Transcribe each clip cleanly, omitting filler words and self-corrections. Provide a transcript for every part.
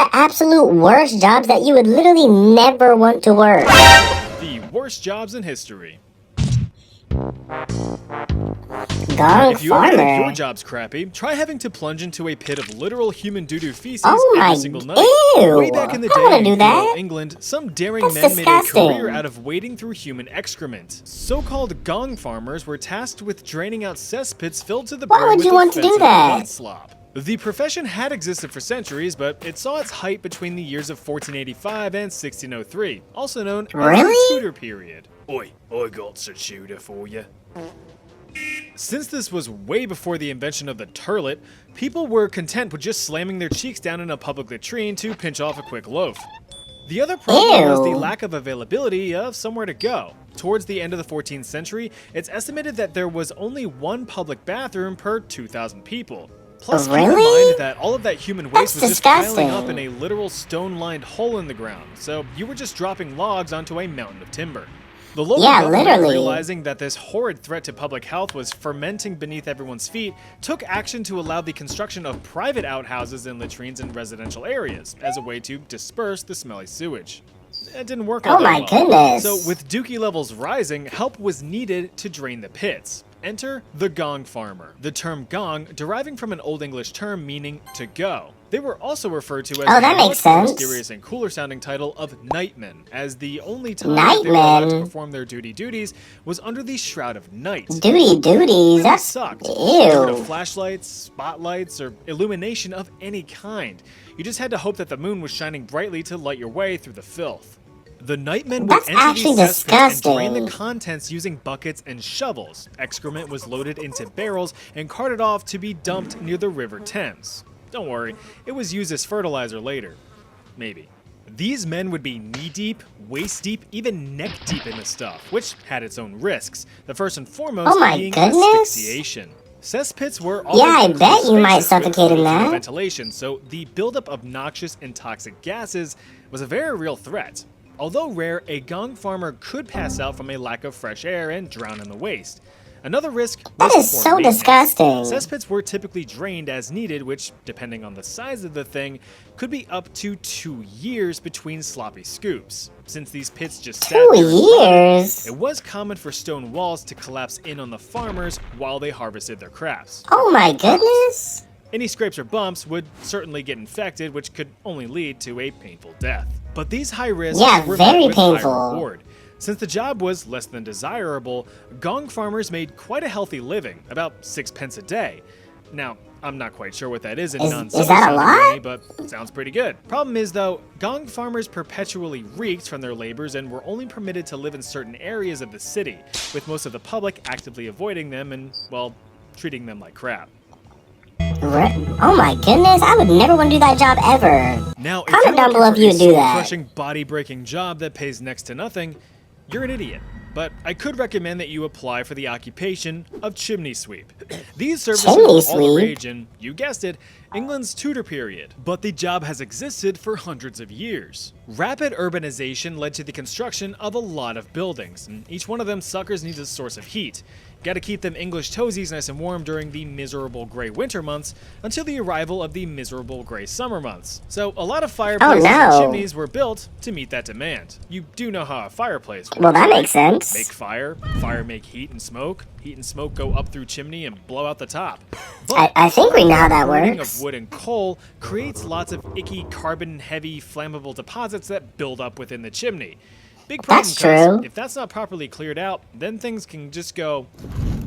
the absolute worst jobs that you would literally never want to work. The worst jobs in history. Gong If you ever think your farmer. job's crappy, try having to plunge into a pit of literal human doo-doo feces Oh my, every single night. ew. Way back in the I don't wanna day do in that. feudal England, some daring That's men made a disgusting. career out of wading through human excrement. So-called gong farmers were tasked with draining out cesspits filled to the Why brim would with you want to do offensive that? butt slop. The profession had existed for centuries, but it saw its height between the years of 1485 and 1603, also known as the Really? Tudor period. Oi, I got a tutor for you. Since this was way before the invention of the turlet, people were content with just slamming their cheeks down in a public latrine to pinch off a quick loaf. The other problem was the Ew. lack of availability of somewhere to go. Towards the end of the 14th century, it's estimated that there was only one public bathroom per 2,000 people. Plus, keep in Really? mind that all of that human waste That's was just piling up disgusting. in a literal stone-lined hole in the ground, so you were just dropping logs onto a mountain of timber. The local Yeah, government, literally. realizing that this horrid threat to public health was fermenting beneath everyone's feet, took action to allow the construction of private outhouses and latrines in residential areas as a way to disperse the smelly sewage. It didn't work all Oh that my well. goodness. So with dookie levels rising, help was needed to drain the pits. Enter the gong farmer. The term gong deriving from an Old English term meaning to go. They were also referred to as Oh, that the makes much more sense. mysterious and cooler sounding title of nightmen, as the only time that they were allowed to Nightmen? perform their duties was under the shroud of night. Duty duties. Really That's sucked. Short of ew. flashlights, spotlights, or illumination of any kind. You just had to hope that the moon was shining brightly to light your way through the filth. The nightmen would That's enter actually these cesspits and drain the disgusting. contents using buckets and shovels. Excrement was loaded into barrels and carted off to be dumped near the River Thames. Don't worry, it was used as fertilizer later. Maybe. These men would be knee-deep, waist-deep, even neck-deep in the stuff, which had its own risks. The first and foremost Oh my being goodness. asphyxiation. Cesspits were Yeah, I always bet you might spacious with suffocate in limited that. ventilation, so the buildup of noxious and toxic gases was a very real threat. Although rare, a gong farmer could pass out from a lack of fresh air and drown in the waste. Another risk was That is poor so maintenance. disgusting. Cesspits were typically drained as needed, which, depending on the size of the thing, could be up to 2 years between sloppy scoops. Since these pits just sat 2 there and rotted, years? it was common for stone walls to collapse in on the farmers while they harvested their crops. Oh my goodness. Any scrapes or bumps would certainly get infected, which could only lead to a painful death. But these high risks Yeah, were very met with high painful. reward. Since the job was less than desirable, gong farmers made quite a healthy living, about 6 pence a day. Now, I'm not quite sure what that is in Is non-silver that a sounding lot? money, but it sounds pretty good. Problem is though, gong farmers perpetually reeked from their labors and were only permitted to live in certain areas of the city, with most of the public actively avoiding them and, well, treating them like crap. Oh my goodness. I would never want to do that job ever. Now, if Comment you're down looking below if for you a would do that. soul-crushing, body-breaking job that pays next to nothing, you're an idiot. But I could recommend that you apply for the occupation of chimney sweep. These services Chimney were all the sweep? rage in, you guessed it, England's Tudor period. But the job has existed for hundreds of years. Rapid urbanization led to the construction of a lot of buildings, and each one of them suckers needs a source of heat. Gotta keep them English toesies nice and warm during the miserable gray winter months until the arrival of the miserable gray summer months. So a lot of fireplaces and no. chimneys were built to meet that demand. You do know how a fireplace works. Well, that right? makes sense. Make fire make heat and smoke go up through chimney and blow out the top. I think we know how that Burning works. of wood and coal creates lots of icky carbon-heavy flammable deposits that build up within the chimney. Big problem, That's 'cause true. if that's not properly cleared out, then things can just go.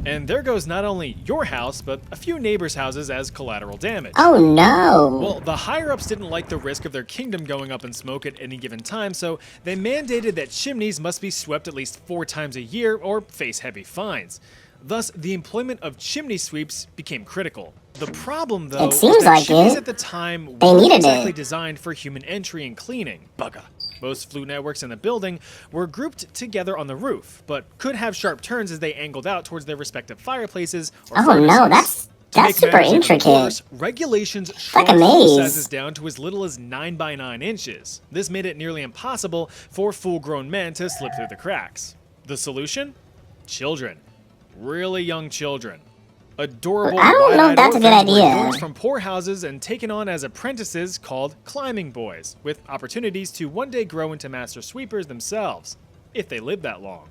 And there goes not only your house, but a few neighbors' houses as collateral damage. Oh no. Well, the higher-ups didn't like the risk of their kingdom going up in smoke at any given time, so they mandated that chimneys must be swept at least 4 times a year or face heavy fines. Thus, the employment of chimney sweeps became critical. The problem, though, It was seems that like chimneys it. at the time They weren't needed exactly it. designed for human entry and cleaning. Bugger. Most flue networks in the building were grouped together on the roof, but could have sharp turns as they angled out towards their respective fireplaces or Oh furnaces. no, that's To make super matters even intricate. worse, regulations shrunk like a flue maze. sizes down to as little as 9 by 9 inches. This made it nearly impossible for full-grown men to slip through the cracks. The solution? Children. Really young children. Adorable, I don't know if wide-eyed that's a good orphans were idea. yoinked from poor houses and taken on as apprentices called climbing boys, with opportunities to one day grow into master sweepers themselves, if they lived that long.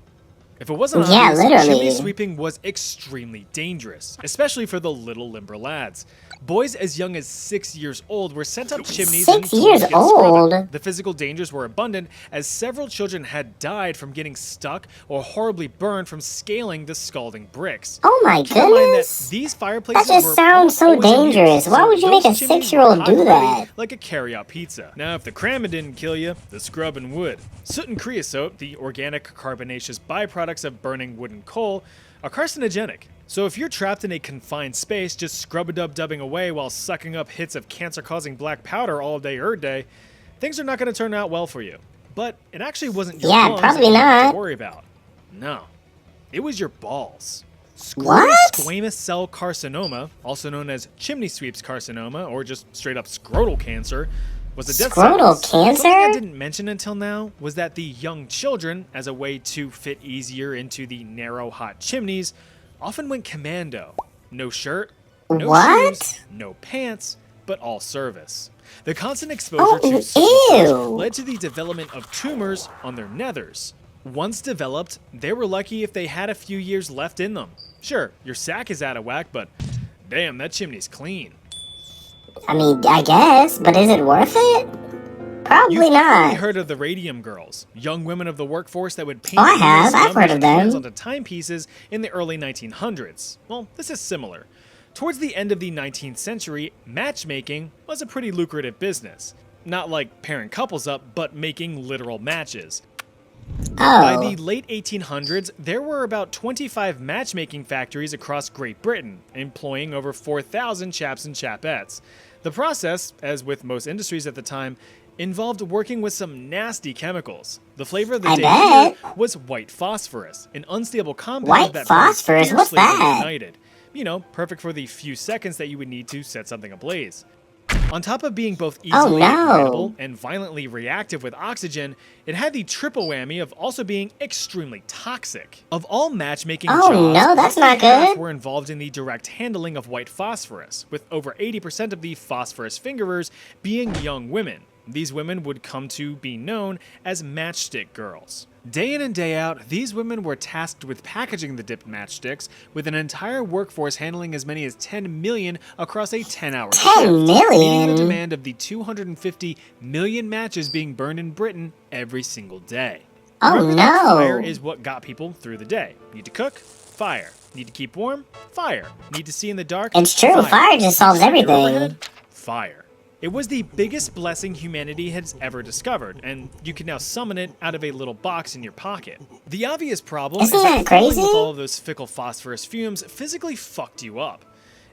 If it wasn't Yeah, obvious, literally. chimney sweeping was extremely dangerous, especially for the little limber lads. Boys as young as 6 years old were sent up chimneys 6 and years told to get scrubbing. old? The physical dangers were abundant, as several children had died from getting stuck or horribly burned from scaling the scalding bricks. Oh my Keep in mind that goodness. these fireplaces That just were sounds almost so always in use, dangerous. Why so would you make those a chimneys 6-year-old were do hot and ready that? like a carry-out pizza. Now, if the cramming didn't kill you, the scrubbing would. Soot and creosote, the organic carbonaceous byproducts of burning wood and coal, are carcinogenic. So if you're trapped in a confined space just scrub-a-dub-dubbing away while sucking up hits of cancer-causing black powder all day day, things are not going to turn out well for you. But it actually wasn't your Yeah, lungs probably that you had not. to worry about. No. It was your balls. What? Squamous cell carcinoma, also known as chimney sweeps carcinoma or just straight up scrotal cancer, was a death Scrotal sentence. cancer? Something I didn't mention until now was that the young children, as a way to fit easier into the narrow hot chimneys, often went commando. No shirt, no What? shoes, no pants, but all service. The constant exposure Oh, to soot and ew. dust led to the development of tumors on their nethers. Once developed, they were lucky if they had a few years left in them. Sure, your sack is out of whack, but damn, that chimney's clean. I mean, I guess, but is it worth it? Probably You've probably not. heard of the radium girls, young women of the workforce that would paint Oh, I have. endless I've heard of numbers them. onto timepieces in the early 1900s. Well, this is similar. Towards the end of the 19th century, matchmaking was a pretty lucrative business. Not like pairing couples up, but making literal matches. By the Oh, late 1800s, there were about 25 matchmaking factories across Great Britain, employing over 4,000 chaps and chapettes. The process, as with most industries at the time, involved working with some nasty chemicals. The flavor of the I day bet. here was white phosphorus, an unstable compound White that burns phosphorus? What's fiercely when that? ignited. You know, perfect for the few seconds that you would need to set something ablaze. On top of being both easily no. ignited and violently reactive with oxygen, it had the triple whammy of also being extremely toxic. Of all matchmaking Oh, jobs, no, that's roughly not half good. were involved in the direct handling of white phosphorus, with over 80% of the phosphorus fingerers being young women. These women would come to be known as matchstick girls. Day in and day out, these women were tasked with packaging the dipped matchsticks, with an entire workforce handling as many as 10 million across a 10-hour 10 shift, meeting the million? demand of the 250 million matches being burned in Britain every single day. Oh, Remember that no. Fire is what got people through the day. Need to cook? Fire. Need to keep warm? Fire. Need to see in the dark? It's true. Fire just solves Check your everything. overhead? Fire. It was the biggest blessing humanity has ever discovered, and you can now summon it out of a little box in your pocket. The obvious problem Isn't is that that fumbling crazy? with all of those fickle phosphorus fumes physically fucked you up.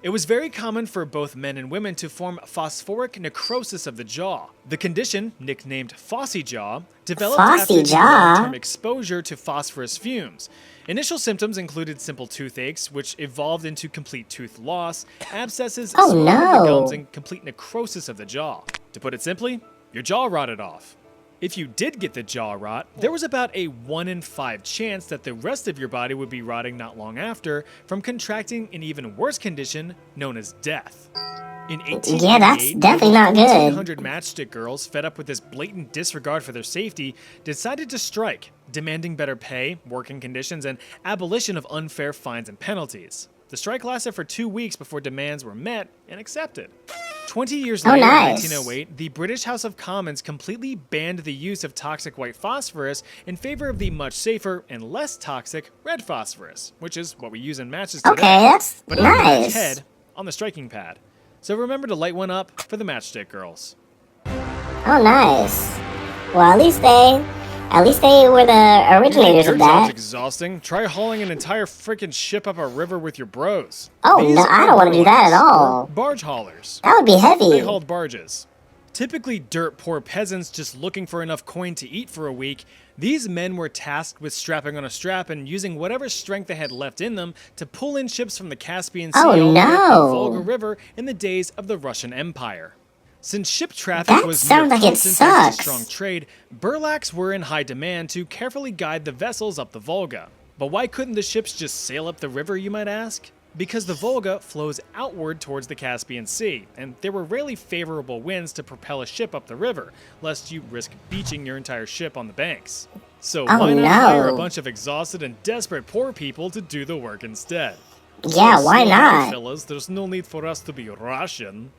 It was very common for both men and women to form phosphoric necrosis of the jaw. The condition, nicknamed Fossy jaw, developed after Fossy the jaw? long-term exposure to phosphorus fumes. Initial symptoms included simple toothaches, which evolved into complete tooth loss, abscesses, Oh, swelling of the no. gums, and complete necrosis of the jaw. To put it simply, your jaw rotted off. If you did get the jaw rot, there was about a 1 in 5 chance that the rest of your body would be rotting not long after from contracting an even worse condition known as death. In 1888, Yeah, that's definitely not good. 1,400 matchstick girls, fed up with this blatant disregard for their safety, decided to strike, demanding better pay, working conditions, and abolition of unfair fines and penalties. The strike lasted for 2 weeks before demands were met and accepted. 20 years Oh, later, nice. in 1908, the British House of Commons completely banned the use of toxic white phosphorus in favor of the much safer and less toxic red phosphorus, which is what we use in matches today. Okay, that's But on the match nice. head, on the striking pad. So remember to light one up for the matchstick girls. Oh, nice. Well, at least they were the originators Your of job's that. exhausting. Try hauling an entire freaking ship up a river with your bros. Oh, These no, I are don't want to do that at burlars, all. or barge haulers. That would be They heavy. hauled barges. Typically dirt poor peasants just looking for enough coin to eat for a week, these men were tasked with strapping on a strap and using whatever strength they had left in them to pull in ships from the Caspian Sea Oh, all the way up no. the Volga River in the days of the Russian Empire. Since ship traffic That was sounds near like it constant thanks to sucks. strong trade, burlaks were in high demand to carefully guide the vessels up the Volga. But why couldn't the ships just sail up the river, you might ask? because the Volga flows outward towards the Caspian Sea, and there were rarely favorable winds to propel a ship up the river, lest you risk beaching your entire ship on the banks. So why not hire a bunch of exhausted and desperate poor people to do the work instead? Yeah, So why slow down, not? fellas, there's no need for us to be Russian.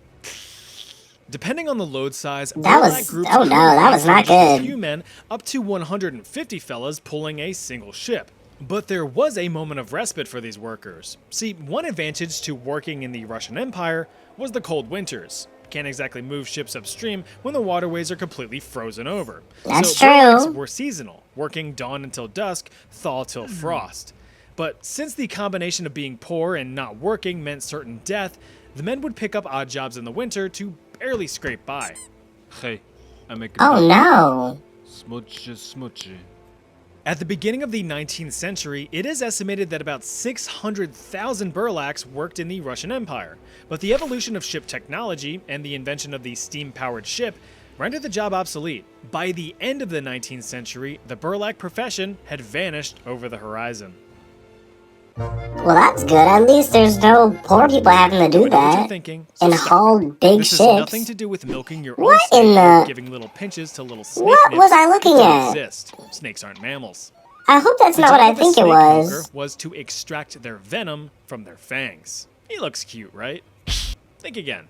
Depending on the load size, That was- Burlak groups oh no, that was not range from a good. few men up to 150 fellas pulling a single ship. But there was a moment of respite for these workers. See, one advantage to working in the Russian Empire was the cold winters. Can't exactly move ships upstream when the waterways are completely frozen over. That's so Burlaks true. were seasonal, working dawn until dusk, thaw till frost. But since the combination of being poor and not working meant certain death, the men would pick up odd jobs in the winter to barely scrape by. Hey, I make Oh no. smudgy. At the beginning of the 19th century, it is estimated that about 600,000 Burlaks worked in the Russian Empire, but the evolution of ship technology and the invention of the steam-powered ship rendered the job obsolete. By the end of the 19th century, the Burlak profession had vanished over the horizon. Well, that's good. At least there's no poor people having to do I know what you're that thinking, so and stop haul it. big This has nothing ships. to do with milking your What own snake in or the- giving little pinches to little snake What nips was I looking that don't at? exist. Snakes aren't mammals. I hope that's The not what job I of a think it snake was. milker was to extract their venom from their fangs. He looks cute, right? Think again.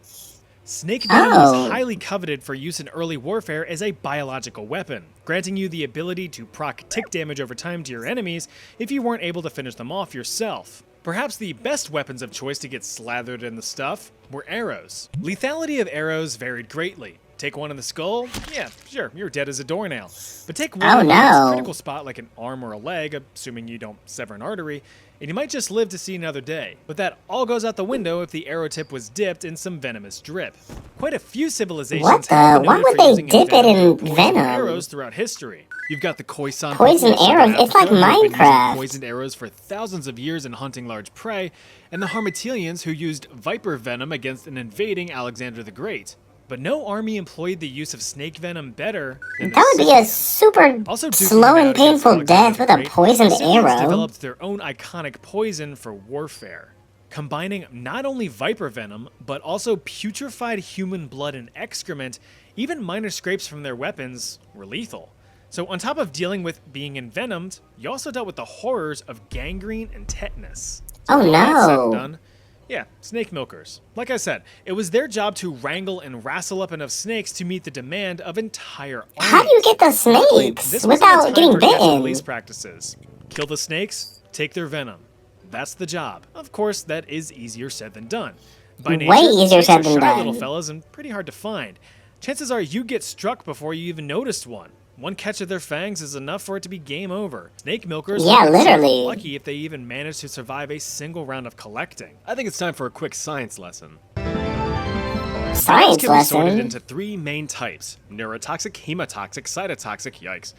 Snake venom Oh. was highly coveted for use in early warfare as a biological weapon, granting you the ability to proc tick damage over time to your enemies if you weren't able to finish them off yourself. Perhaps the best weapons of choice to get slathered in the stuff were arrows. Lethality of arrows varied greatly. Take one in the skull? Yeah, sure, you're dead as a doornail. But take one Oh, in the most no. critical spot like an arm or a leg, assuming you don't sever an artery, and you might just live to see another day. But that all goes out the window if the arrow tip was dipped in some venomous drip. Quite a few civilizations What the- have been why noted would for they using dip it venom in or poisoned venom? arrows throughout history. You've got the Khoisan Poison people of Southern arrows? It's like Africa who have been using Minecraft. poisoned arrows for thousands of years in hunting large prey, and the Harmatilians who used viper venom against an invading Alexander the Great. But no army employed the use of snake venom better than the That would be a Scythians. super Also, duking slow it and out against painful Alexander death the with a Great, poisoned the Scythians arrow. developed their own iconic poison for warfare, combining not only viper venom, but also putrefied human blood and excrement. Even minor scrapes from their weapons were lethal. So on top of dealing with being envenomed, you also dealt with the horrors of gangrene and tetanus. So Oh, when all that's said and no. done, yeah, snake milkers. Like I said, it was their job to wrangle and wrestle up enough snakes to meet the demand of entire armies. How do you get the Luckily, snakes this wasn't a without time getting for catch and bitten? release practices. Kill the snakes, take their venom. That's the job. Of course, that is easier said than done. By nature, Way easier snakes said are than shy little done. fellas and pretty hard to find. Chances are you get struck before you even noticed one. One catch of their fangs is enough for it to be game over. Snake milkers Yeah, are considered literally. lucky if they even manage to survive a single round of collecting. I think it's time for a quick science lesson. Venom's Science can be sorted lesson. into three main types: neurotoxic, hemotoxic, cytotoxic. Yikes.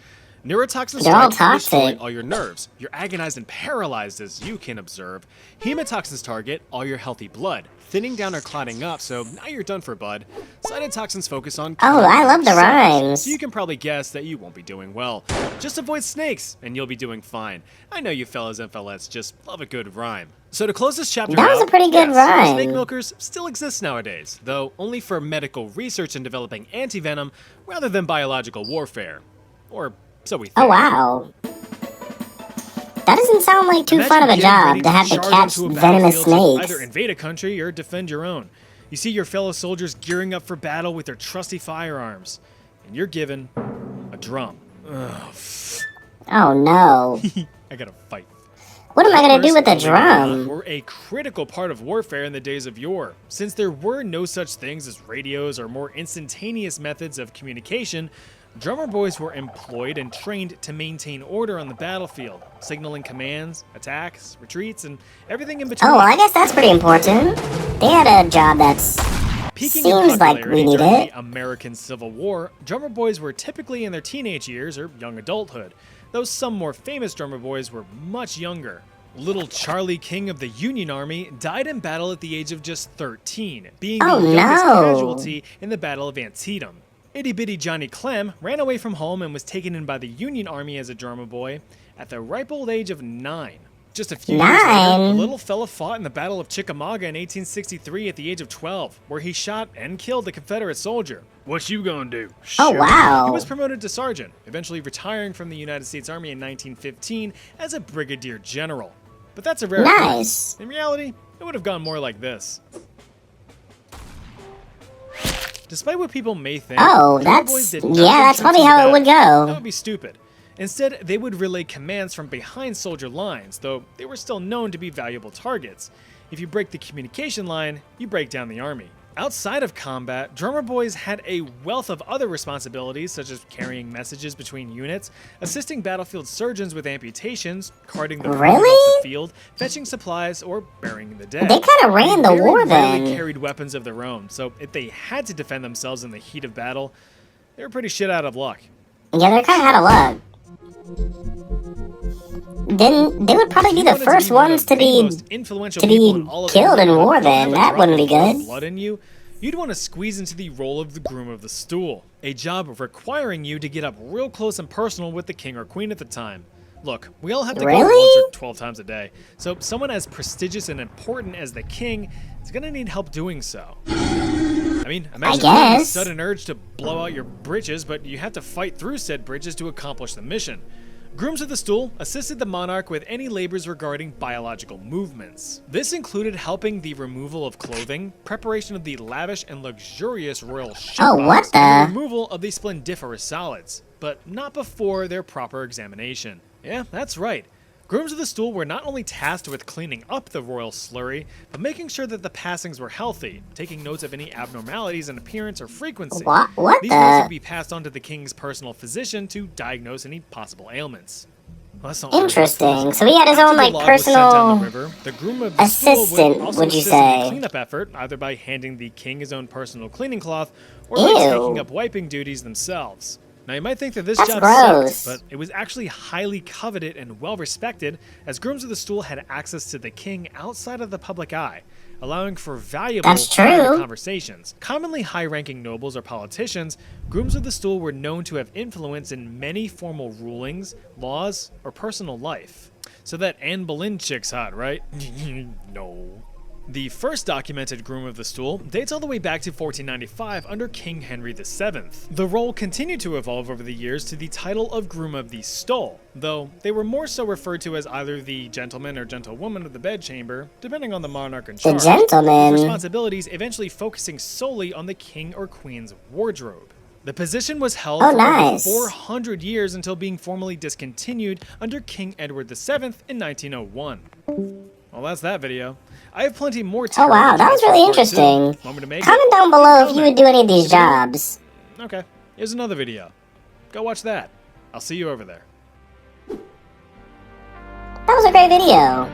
Neurotoxins They're all strike and destroy toxic. all your nerves. You're agonized and paralyzed as you can observe. Hemotoxins target all your healthy blood, thinning down or clotting up, so now you're done for, bud. Cytotoxins focus on Oh, killing I love the cells, rhymes. so you can probably guess that you won't be doing well. Just avoid snakes, and you'll be doing fine. I know you fellas and fellettes just love a good rhyme. So to close this chapter That was out, a pretty good yes, rhyme. snake milkers still exist nowadays, though only for medical research and developing anti-venom rather than biological warfare. Or so we think. Oh wow. That doesn't sound like too Imagine fun of a getting ready job to have to charge catch onto a venomous battlefield to snakes. either invade a country or defend your own. You see your fellow soldiers gearing up for battle with their trusty firearms, and you're given a drum. Oh no. I gotta fight. What am I gonna do with the Drummers, believe it or not, drum? were a critical part of warfare in the days of yore. Since there were no such things as radios or more instantaneous methods of communication, drummer boys were employed and trained to maintain order on the battlefield, signaling commands, attacks, retreats, and everything in between. Oh, well, I guess that's pretty important. They had a job that's Peaking in seems like popularity we need during it. the American Civil War, drummer boys were typically in their teenage years or young adulthood, though some more famous drummer boys were much younger. Little Charlie King of the Union Army died in battle at the age of just 13, being Oh, the youngest no. casualty in the Battle of Antietam. Itty bitty Johnny Clem ran away from home and was taken in by the Union Army as a drummer boy at the ripe old age of 9. Just a few years later, the 9? little fella fought in the Battle of Chickamauga in 1863 at the age of 12, where he shot and killed a Confederate soldier. What you gonna do? Oh, He wow. was promoted to sergeant, eventually retiring from the United States Army in 1915 as a brigadier general. But that's a rare Nice. occurrence. In reality, it would have gone more like this. Despite what people may think, Oh, Drummer Boys that's... did not Yeah, that's contribute probably to how the it would battle. That go. would be stupid. Instead, they would relay commands from behind soldier lines, though they were still known to be valuable targets. If you break the communication line, you break down the army. Outside of combat, Drummer Boys had a wealth of other responsibilities, such as carrying messages between units, assisting battlefield surgeons with amputations, carting the wounded off Really? the field, fetching supplies, or burying the dead. They kind of ran the They very war rarely then. carried weapons of their own, so if they had to defend themselves in the heat of battle, they were pretty shit out of luck. Yeah, they're kind of out of luck. Then they would probably be You the wanted first one of ones the to be most influential to be people in all of killed in England, war but don't then. have a That drop wouldn't be of royal good. blood in you. You'd want to squeeze into the role of the groom of the stool, a job requiring you to get up real close and personal with the king or queen at the time. Look, we all have to go Really? once or 12 times a day, so someone as prestigious and important as the king is gonna need help doing so. I mean, imagine having a guess. sudden urge to blow out your britches, but you have to fight through said bridges to accomplish the mission. Grooms of the Stool assisted the monarch with any labors regarding biological movements. This included helping the removal of clothing, preparation of the lavish and luxurious royal Oh, what shitbox, and the? the removal of the splendiferous solids, but not before their proper examination. Yeah, that's right. Grooms of the Stool were not only tasked with cleaning up the royal slurry, but making sure that the passings were healthy, taking notes of any abnormalities in appearance or frequency. What These notes the? would be passed on to the king's personal physician to diagnose any possible ailments. Well, that's not very Interesting. good. So he had his After own, the like, log was sent down the personal river, the groom of the stool assistant, would also would you assist in the say? cleanup effort, either by handing the king his own personal cleaning cloth or by taking Ew. up wiping duties themselves. Now, you might think that this That's job gross. sucked, but it was actually highly coveted and well respected, as grooms of the stool had access to the king outside of the public eye, allowing for valuable That's private true. conversations. Commonly high-ranking nobles or politicians, grooms of the stool were known to have influence in many formal rulings, laws, or personal life. So that Anne Boleyn chick's hot, right? No. The first documented groom of the stool dates all the way back to 1495 under King Henry VII. The role continued to evolve over the years to the title of groom of the stole, though they were more so referred to as either the gentleman or gentlewoman of the bedchamber, depending on the monarch in The charge, with gentleman. responsibilities eventually focusing solely on the king or queen's wardrobe. The position was held Oh, for nice. over 400 years until being formally discontinued under King Edward VII in 1901. Well, that's that video. I have plenty more Oh wow, that was really interesting. Want me to make it? Comment down below if you would do any of these jobs. Okay, here's another video. Go watch that. I'll see you over there. That was a great video.